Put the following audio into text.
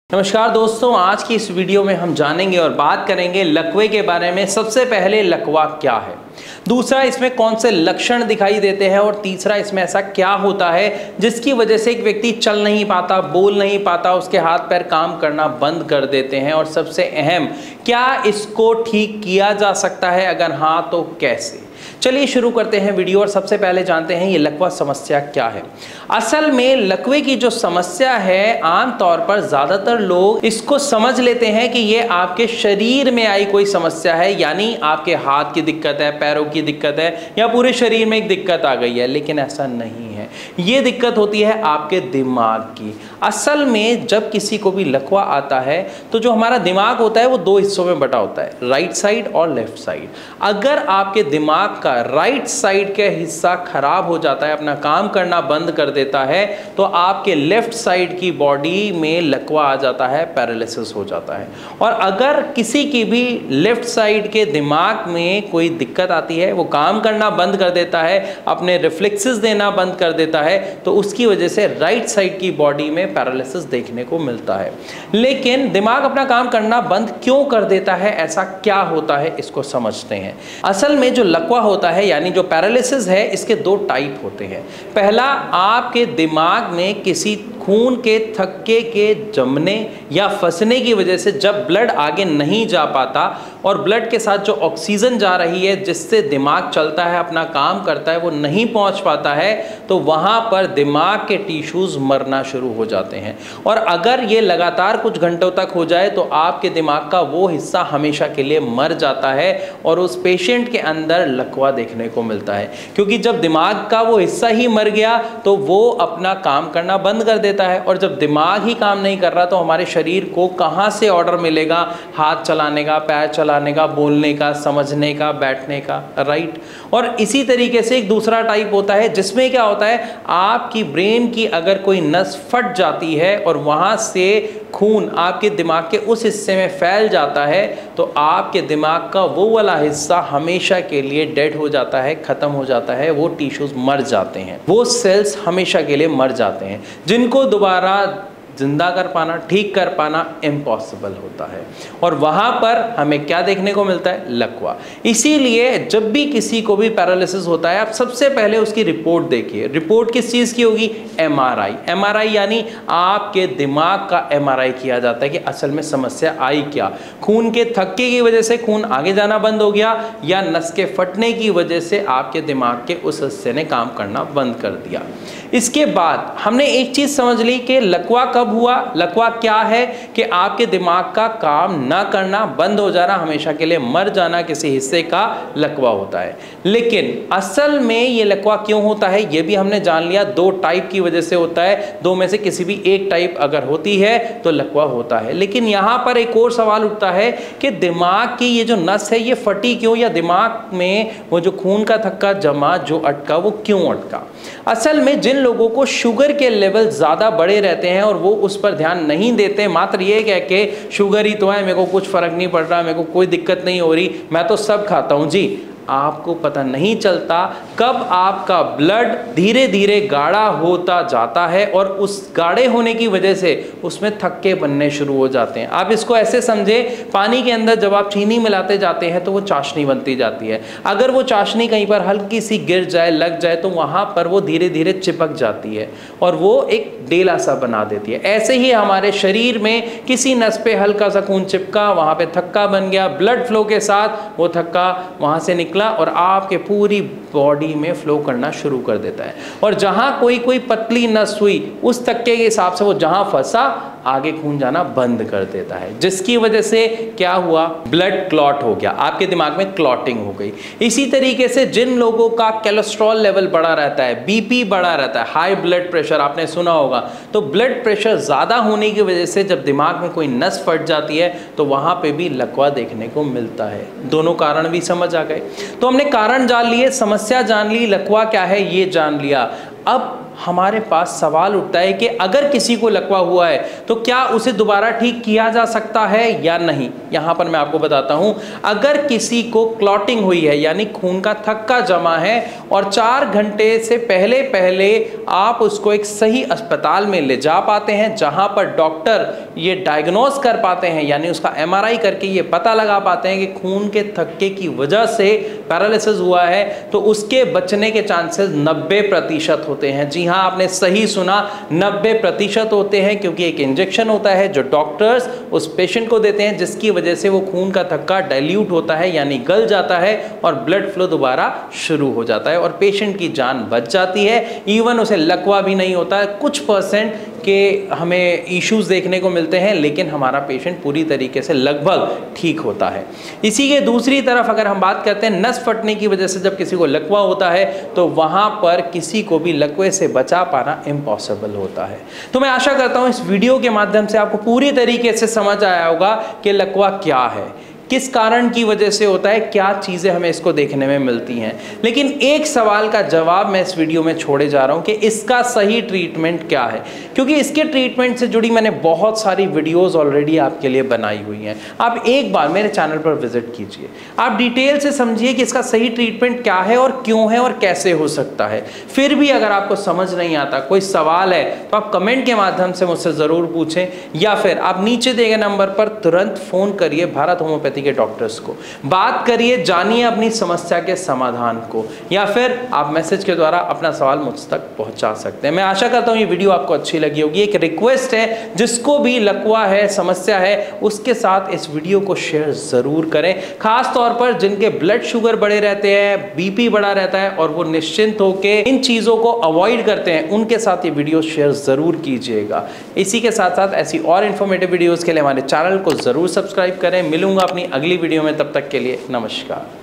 नमस्कार दोस्तों, आज की इस वीडियो में हम जानेंगे और बात करेंगे लकवे के बारे में। सबसे पहले लकवा क्या है, दूसरा इसमें कौन से लक्षण दिखाई देते हैं और तीसरा इसमें ऐसा क्या होता है जिसकी वजह से एक व्यक्ति चल नहीं पाता, बोल नहीं पाता, उसके हाथ पैर काम करना बंद कर देते हैं। और सबसे अहम, क्या इसको ठीक किया जा सकता है, अगर हाँ तो कैसे। चलिए शुरू करते हैं वीडियो और सबसे पहले जानते हैं ये लकवा समस्या क्या है। असल में लकवे की जो समस्या है, आमतौर पर ज़्यादातर लोग इसको समझ लेते हैं कि ये आपके शरीर में आई कोई समस्या है, यानी आपके हाथ की दिक्कत है, पैरों की दिक्कत है या पूरे शरीर में एक दिक्कत आ गई है। लेकिन ऐसा नहीं है, ये दिक्कत होती है आपके दिमाग की। असल में जब किसी को भी लकवा आता है तो जो हमारा दिमाग होता है वो दो हिस्सों में बटा होता है, राइट साइड और लेफ्ट साइड। अगर आपके दिमाग का राइट साइड का हिस्सा खराब हो जाता है, अपना काम करना बंद कर देता है, तो आपके लेफ्ट साइड की बॉडी में लकवा आ जाता है, पैरालिसिस हो जाता है। और अगर किसी की भी लेफ्ट साइड के दिमाग में कोई दिक्कत आती है, वो काम करना बंद कर देता है, अपने रिफ्लेक्सेस देना बंद कर देता है, तो उसकी वजह से राइट साइड की बॉडी में पैरालिसिस देखने को मिलता है। लेकिन दिमाग अपना काम करना बंद क्यों कर देता है, ऐसा क्या होता है, इसको समझते हैं। असल में जो लकवा होता है यानी जो पैरालिसिस है, इसके दो टाइप होते हैं। पहला, आपके दिमाग में किसी खून के थक्के के जमने या फंसने की वजह से जब ब्लड आगे नहीं जा पाता और ब्लड के साथ जो ऑक्सीजन जा रही है जिससे दिमाग चलता है, अपना काम करता है, वो नहीं पहुंच पाता है, तो वहां पर दिमाग के टिश्यूज मरना शुरू हो जाते हैं। और अगर ये लगातार कुछ घंटों तक हो जाए तो आपके दिमाग का वो हिस्सा हमेशा के लिए मर जाता है और उस पेशेंट के अंदर लकवा देखने को मिलता है। क्योंकि जब दिमाग का वो हिस्सा ही मर गया तो वो अपना काम करना बंद कर देता है, और जब दिमाग ही काम नहीं कर रहा तो हमारे शरीर को कहां से ऑर्डर मिलेगा हाथ चलाने का, पैर चलाने का, बोलने का, समझने का, बैठने का, राइट। और इसी तरीके से एक दूसरा टाइप होता है जिसमें क्या होता है, आपकी ब्रेन की अगर कोई नस फट जाती है और वहां से खून आपके दिमाग के उस हिस्से में फैल जाता है, तो आपके दिमाग का वो वाला हिस्सा हमेशा के लिए डेड हो जाता है, खत्म हो जाता है, वो टिश्यूज मर जाते हैं, वो सेल्स हमेशा के लिए मर जाते हैं, जिनको दोबारा जिंदा कर पाना, ठीक कर पाना इम्पॉसिबल होता है। और वहां पर हमें क्या देखने को मिलता है, लकवा। इसीलिए जब भी किसी को भी पैरालिसिस होता है, आप सबसे पहले उसकी रिपोर्ट देखिए। रिपोर्ट किस चीज की होगी, एमआरआई। एमआरआई यानी आपके दिमाग का एमआरआई किया जाता है कि असल में समस्या आई क्या। खून के थक्के की वजह से खून आगे जाना बंद हो गया, या नस के फटने की वजह से आपके दिमाग के उस हिस्से ने काम करना बंद कर दिया। इसके बाद हमने एक चीज समझ ली कि लकवा कब हुआ। लकवा क्या है कि आपके दिमाग का काम ना करना बंद हो जाना, हमेशा के लिए मर जाना, किसी हिस्से का लकवा होता है। लेकिन असल में ये लकवा क्यों होता है ये भी हमने जान लिया। दो टाइप की वजह से होता है, दो में से किसी भी एक टाइप अगर होती है तो लकवा होता है। लेकिन यहां पर एक और सवाल उठता है कि दिमाग की ये जो नस है ये फटी क्यों, या दिमाग में वो जो खून का थक्का जमा जो अटका वो क्यों अटका। असल में जिन लोगों को शुगर के लेवल ज्यादा बड़े रहते हैं और वो उस पर ध्यान नहीं देते, मात्र ये कह के शुगर ही तो है, मेरे को कुछ फर्क नहीं पड़ रहा, मेरे को कोई दिक्कत नहीं हो रही, मैं तो सब खाता हूं जी, आपको पता नहीं चलता कब आपका ब्लड धीरे धीरे गाढ़ा होता जाता है और उस गाढ़े होने की वजह से उसमें थक्के बनने शुरू हो जाते हैं। आप इसको ऐसे समझे, पानी के अंदर जब आप चीनी मिलाते जाते हैं तो वो चाशनी बनती जाती है। अगर वो चाशनी कहीं पर हल्की सी गिर जाए, लग जाए, तो वहां पर वो धीरे धीरे चिपक जाती है और वो एक डेला सा बना देती है। ऐसे ही हमारे शरीर में किसी नस पे हल्का सा खून चिपका, वहां पे थक्का बन गया, ब्लड फ्लो के साथ वो थक्का वहां से निकला और आपके पूरी बॉडी में फ्लो करना शुरू कर देता है। और जहां कोई पतली नस हुई, उस थक्के के हिसाब से वो जहां फंसा आगे खून जाना बंद कर देता है, जिसकी वजह से क्या हुआ, ब्लड क्लॉट हो गया, आपके दिमाग में क्लॉटिंग हो गई। इसी तरीके से जिन लोगों का कोलेस्ट्रॉल लेवल बढ़ा रहता है, बीपी बढ़ा रहता है, हाई ब्लड प्रेशर आपने सुना होगा, तो ब्लड प्रेशर ज्यादा होने की वजह से जब दिमाग में कोई नस फट जाती है तो वहां पे भी लकवा देखने को मिलता है। दोनों कारण भी समझ आ गए। तो हमने कारण जान लिए, समस्या जान ली, लकवा क्या है ये जान लिया। अब हमारे पास सवाल उठता है कि अगर किसी को लकवा हुआ है तो क्या उसे दोबारा ठीक किया जा सकता है या नहीं। यहां पर मैं आपको बताता हूं, अगर किसी को क्लॉटिंग हुई है यानी खून का थक्का जमा है और 4 घंटे से पहले पहले आप उसको एक सही अस्पताल में ले जा पाते हैं जहां पर डॉक्टर ये डायग्नोस कर पाते हैं यानी उसका एमआरआई करके ये पता लगा पाते हैं कि खून के थक्के की वजह से पैरालिसिस हुआ है, तो उसके बचने के चांसेस 90% होते हैं। जी हाँ, आपने सही सुना, 90% होते हैं, क्योंकि एक इंजेक्शन होता है जो डॉक्टर्स उस पेशेंट को देते हैं जिसकी वजह से वो खून का थक्का डाइल्यूट होता है यानी गल जाता है और ब्लड फ्लो दोबारा शुरू हो जाता है और पेशेंट की जान बच जाती है। इवन उसे लकवा भी नहीं होता है, कुछ परसेंट के हमें इश्यूज देखने को मिलते हैं, लेकिन हमारा पेशेंट पूरी तरीके से लगभग ठीक होता है। इसी के दूसरी तरफ अगर हम बात करते हैं नस फटने की वजह से जब किसी को लकवा होता है तो वहां पर किसी को भी लकवे से बचा पाना इम्पॉसिबल होता है। तो मैं आशा करता हूं इस वीडियो के माध्यम से आपको पूरी तरीके से समझ आया होगा कि लकवा क्या है, किस कारण की वजह से होता है, क्या चीज़ें हमें इसको देखने में मिलती हैं। लेकिन एक सवाल का जवाब मैं इस वीडियो में छोड़े जा रहा हूं कि इसका सही ट्रीटमेंट क्या है, क्योंकि इसके ट्रीटमेंट से जुड़ी मैंने बहुत सारी वीडियोस ऑलरेडी आपके लिए बनाई हुई हैं। आप एक बार मेरे चैनल पर विजिट कीजिए, आप डिटेल से समझिए कि इसका सही ट्रीटमेंट क्या है और क्यों है और कैसे हो सकता है। फिर भी अगर आपको समझ नहीं आता, कोई सवाल है, तो आप कमेंट के माध्यम से मुझसे ज़रूर पूछें या फिर आप नीचे दिए गए नंबर पर तुरंत फ़ोन करिए भारत होम्योपैथी के डॉक्टर्स को, बात करिए, जानिए अपनी समस्या के समाधान को, या फिर आप मैसेज के द्वारा अपना सवाल मुझ तक पहुंचा सकते हैं। मैं आशा करता हूं ये वीडियो आपको अच्छी लगी होगी। एक रिक्वेस्ट है, जिसको भी लकवा है, समस्या है, उसके साथ इस वीडियो को शेयर जरूर करें, खास तौर पर जिनके ब्लड शुगर बढ़े रहते हैं, बीपी बढ़ा रहता है और वो निश्चिंत होकर इन चीजों को अवॉइड करते हैं, उनके साथ ये वीडियो शेयर जरूर कीजिएगा। इसी के साथ साथ ऐसी और इंफॉर्मेटिव वीडियोस के लिए हमारे चैनल को जरूर सब्सक्राइब करें। मिलूंगा अपनी अगली वीडियो में, तब तक के लिए नमस्कार।